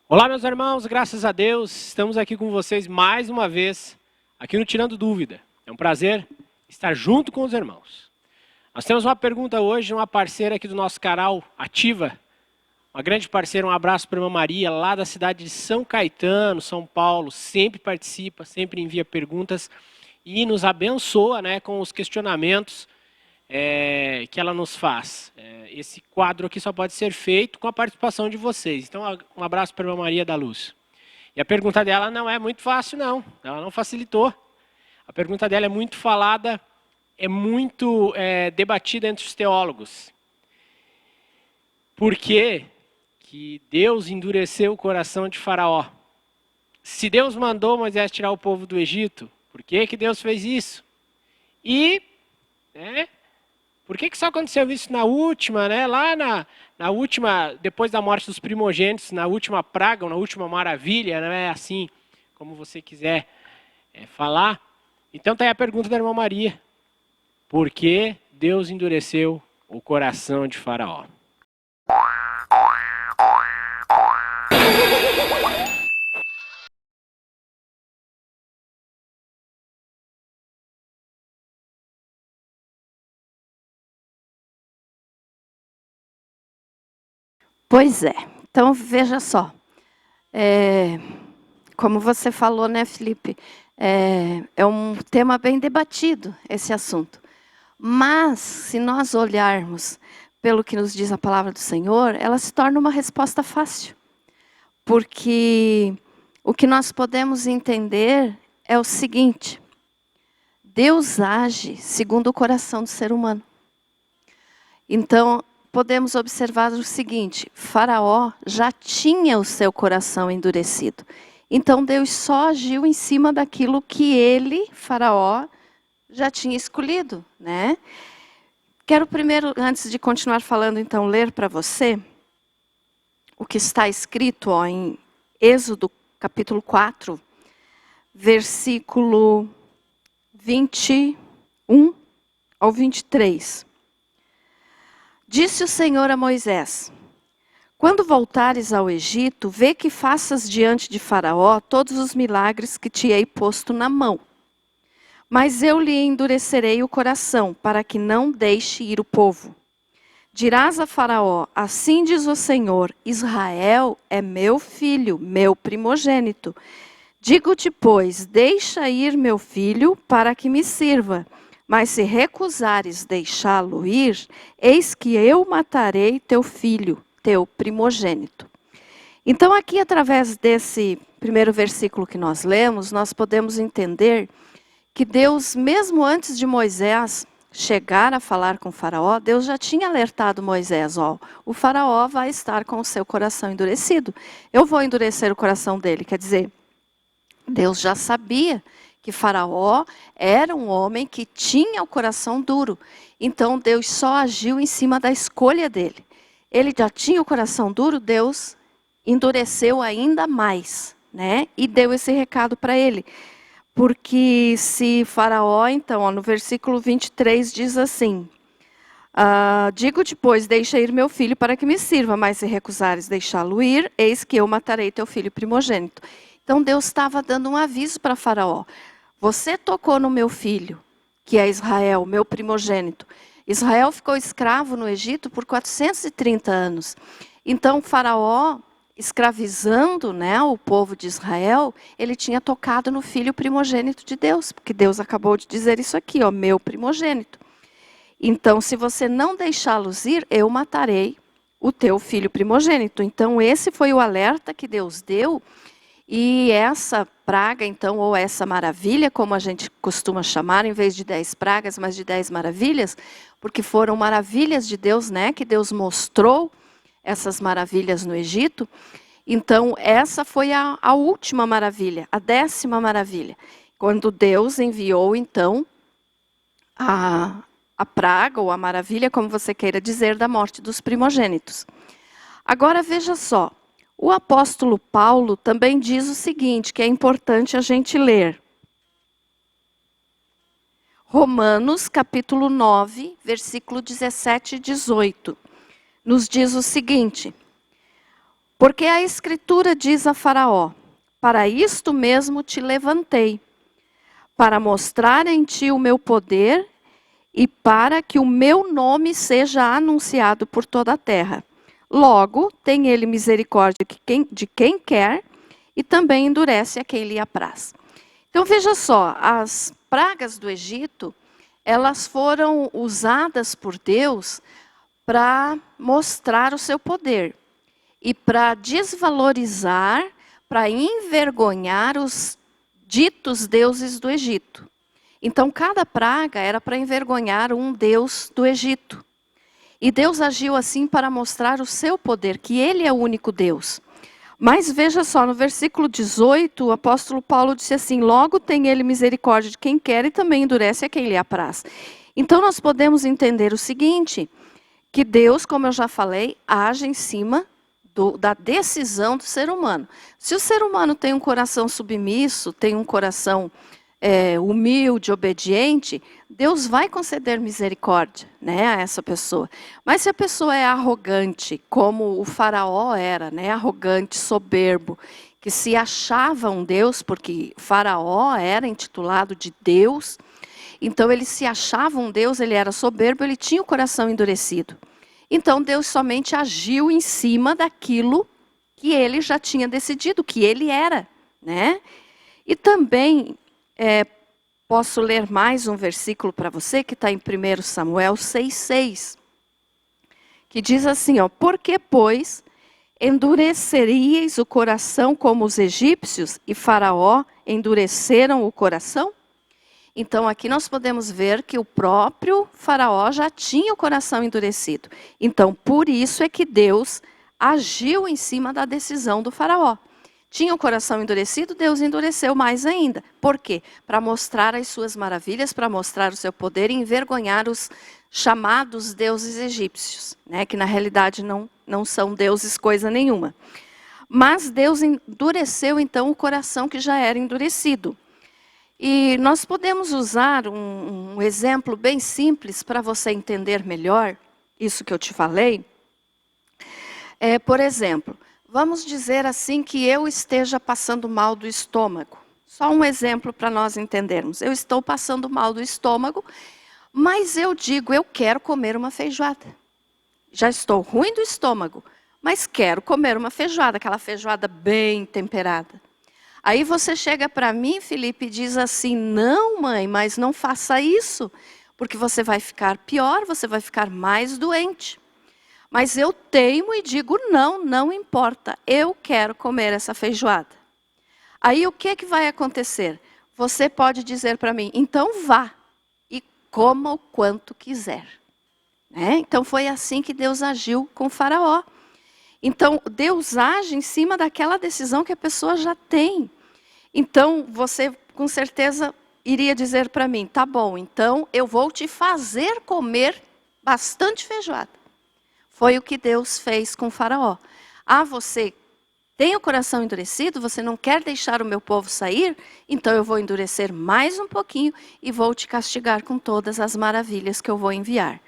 Olá, meus irmãos, graças a Deus, estamos aqui com vocês mais uma vez, aqui no Tirando Dúvida. É um prazer estar junto com os irmãos. Nós temos uma pergunta hoje, uma parceira aqui do nosso canal, Ativa, uma grande parceira, um abraço para a irmã Maria, lá da cidade de São Caetano, São Paulo, sempre participa, sempre envia perguntas e nos abençoa, com os questionamentos que ela nos faz. Esse quadro aqui só pode ser feito com a participação de vocês. Então, um abraço para a irmã Maria da Luz. E a pergunta dela não é muito fácil, não. Ela não facilitou. A pergunta dela é muito falada, é muito debatida entre os teólogos. Por que Deus endureceu o coração de Faraó? Se Deus mandou Moisés tirar o povo do Egito, por que Deus fez isso? E por que só aconteceu isso na última, lá na última, depois da morte dos primogênitos, na última praga, ou na última maravilha, assim como você quiser falar? Então está aí a pergunta da irmã Maria. Por que Deus endureceu o coração de Faraó? Pois é. Então, veja só. Como você falou, né, Felipe? É um tema bem debatido, esse assunto. Mas, se nós olharmos pelo que nos diz a palavra do Senhor, ela se torna uma resposta fácil. Porque o que nós podemos entender é o seguinte: Deus age segundo o coração do ser humano. Então, podemos observar o seguinte: Faraó já tinha o seu coração endurecido. Então Deus só agiu em cima daquilo que ele, Faraó, já tinha escolhido, né? Quero primeiro, antes de continuar falando, então, ler para você o que está escrito em Êxodo capítulo 4, versículo 21 ao 23. Disse o Senhor a Moisés: quando voltares ao Egito, vê que faças diante de Faraó todos os milagres que te hei posto na mão. Mas eu lhe endurecerei o coração, para que não deixe ir o povo. Dirás a Faraó: assim diz o Senhor, Israel é meu filho, meu primogênito. Digo-te, pois, deixa ir meu filho, para que me sirva. Mas se recusares deixá-lo ir, eis que eu matarei teu filho, teu primogênito. Então aqui, através desse primeiro versículo que nós lemos, nós podemos entender que Deus, mesmo antes de Moisés chegar a falar com o Faraó, Deus já tinha alertado Moisés: o Faraó vai estar com o seu coração endurecido. Eu vou endurecer o coração dele. Quer dizer, Deus já sabia que Faraó era um homem que tinha o coração duro. Então Deus só agiu em cima da escolha dele. Ele já tinha o coração duro, Deus endureceu ainda mais, né? E deu esse recado para ele. Porque se Faraó, então, no versículo 23 diz assim: digo-te, pois, deixa ir meu filho para que me sirva, mas se recusares deixá-lo ir, eis que eu matarei teu filho primogênito. Então Deus estava dando um aviso para Faraó: você tocou no meu filho, que é Israel, meu primogênito. Israel ficou escravo no Egito por 430 anos. Então Faraó, escravizando, o povo de Israel, ele tinha tocado no filho primogênito de Deus, porque Deus acabou de dizer isso aqui, meu primogênito. Então, se você não deixá-los ir, eu matarei o teu filho primogênito. Então, esse foi o alerta que Deus deu. E essa praga, então, ou essa maravilha, como a gente costuma chamar, em vez de 10 pragas, mas de 10 maravilhas, porque foram maravilhas de Deus, que Deus mostrou essas maravilhas no Egito. Então, essa foi a última maravilha, a 10ª maravilha, quando Deus enviou, então, a praga, ou a maravilha, como você queira dizer, da morte dos primogênitos. Agora, veja só. O apóstolo Paulo também diz o seguinte, que é importante a gente ler. Romanos, capítulo 9, versículo 17 e 18. Nos diz o seguinte: Porque a Escritura diz a Faraó: para isto mesmo te levantei, para mostrar em ti o meu poder e para que o meu nome seja anunciado por toda a terra. Logo, tem ele misericórdia de quem quer e também endurece a quem lhe apraz. Então veja só, as pragas do Egito, elas foram usadas por Deus para mostrar o seu poder e para desvalorizar, para envergonhar os ditos deuses do Egito. Então, cada praga era para envergonhar um deus do Egito. E Deus agiu assim para mostrar o seu poder, que ele é o único Deus. Mas veja só, no versículo 18, o apóstolo Paulo disse assim: logo tem ele misericórdia de quem quer e também endurece a quem lhe apraz. Então, nós podemos entender o seguinte, que Deus, como eu já falei, age em cima da decisão do ser humano. Se o ser humano tem um coração submisso, tem um coração humilde, obediente, Deus vai conceder misericórdia, né, a essa pessoa. Mas se a pessoa é arrogante, como o faraó era, né, arrogante, soberbo, que se achava um Deus, porque faraó era intitulado de Deus, então ele se achava um Deus, ele era soberbo, ele tinha o coração endurecido. Então Deus somente agiu em cima daquilo que ele já tinha decidido, que ele era, né? E também posso ler mais um versículo para você, que está em 1 Samuel 6,6, que diz assim, ó: porque, pois, endureceríeis o coração como os egípcios e Faraó endureceram o coração? Então, aqui nós podemos ver que o próprio Faraó já tinha o coração endurecido. Então, por isso é que Deus agiu em cima da decisão do Faraó. Tinha o coração endurecido, Deus endureceu mais ainda. Por quê? Para mostrar as suas maravilhas, para mostrar o seu poder e envergonhar os chamados deuses egípcios, né? Que na realidade não são deuses coisa nenhuma. Mas Deus endureceu então o coração que já era endurecido. E nós podemos usar um exemplo bem simples para você entender melhor isso que eu te falei. Por exemplo, vamos dizer assim que eu esteja passando mal do estômago. Só um exemplo para nós entendermos. Eu estou passando mal do estômago, mas eu digo, eu quero comer uma feijoada. Já estou ruim do estômago, mas quero comer uma feijoada, aquela feijoada bem temperada. Aí você chega para mim, Felipe, e diz assim: não, mãe, mas não faça isso, porque você vai ficar pior, você vai ficar mais doente. Mas eu teimo e digo: não, não importa, eu quero comer essa feijoada. Aí o que vai acontecer? Você pode dizer para mim: então vá e coma o quanto quiser. Então foi assim que Deus agiu com o Faraó. Então Deus age em cima daquela decisão que a pessoa já tem. Então, você com certeza iria dizer para mim: tá bom, então eu vou te fazer comer bastante feijoada. Foi o que Deus fez com o Faraó. Você tem o coração endurecido, você não quer deixar o meu povo sair? Então eu vou endurecer mais um pouquinho e vou te castigar com todas as maravilhas que eu vou enviar.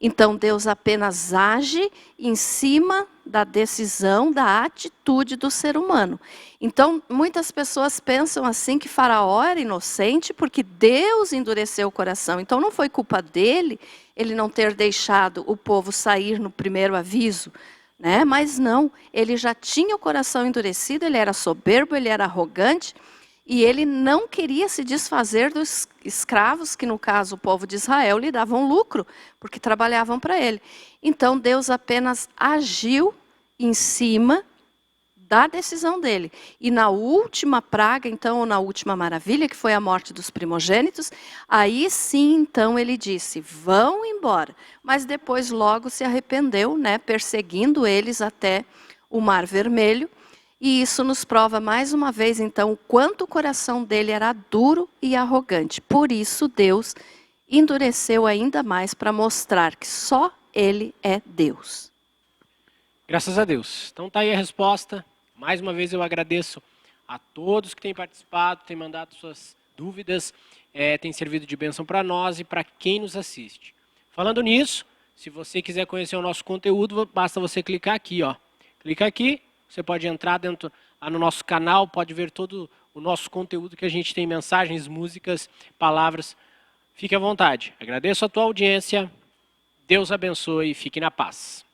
Então Deus apenas age em cima da decisão, da atitude do ser humano. Então muitas pessoas pensam assim que Faraó era inocente porque Deus endureceu o coração. Então não foi culpa dele ele não ter deixado o povo sair no primeiro aviso, né? Mas não, ele já tinha o coração endurecido, ele era soberbo, ele era arrogante. E ele não queria se desfazer dos escravos, que no caso o povo de Israel lhe davam lucro, porque trabalhavam para ele. Então Deus apenas agiu em cima da decisão dele. E na última praga, então, ou na última maravilha, que foi a morte dos primogênitos, aí sim, então, ele disse: vão embora. Mas depois logo se arrependeu, né, perseguindo eles até o Mar Vermelho. E isso nos prova mais uma vez, então, o quanto o coração dele era duro e arrogante. Por isso, Deus endureceu ainda mais para mostrar que só Ele é Deus. Graças a Deus. Então tá aí a resposta. Mais uma vez eu agradeço a todos que têm participado, têm mandado suas dúvidas, têm servido de bênção para nós e para quem nos assiste. Falando nisso, se você quiser conhecer o nosso conteúdo, basta você clicar aqui, ó. Clica aqui. Você pode entrar lá no nosso canal, pode ver todo o nosso conteúdo que a gente tem, mensagens, músicas, palavras. Fique à vontade. Agradeço a tua audiência. Deus abençoe e fique na paz.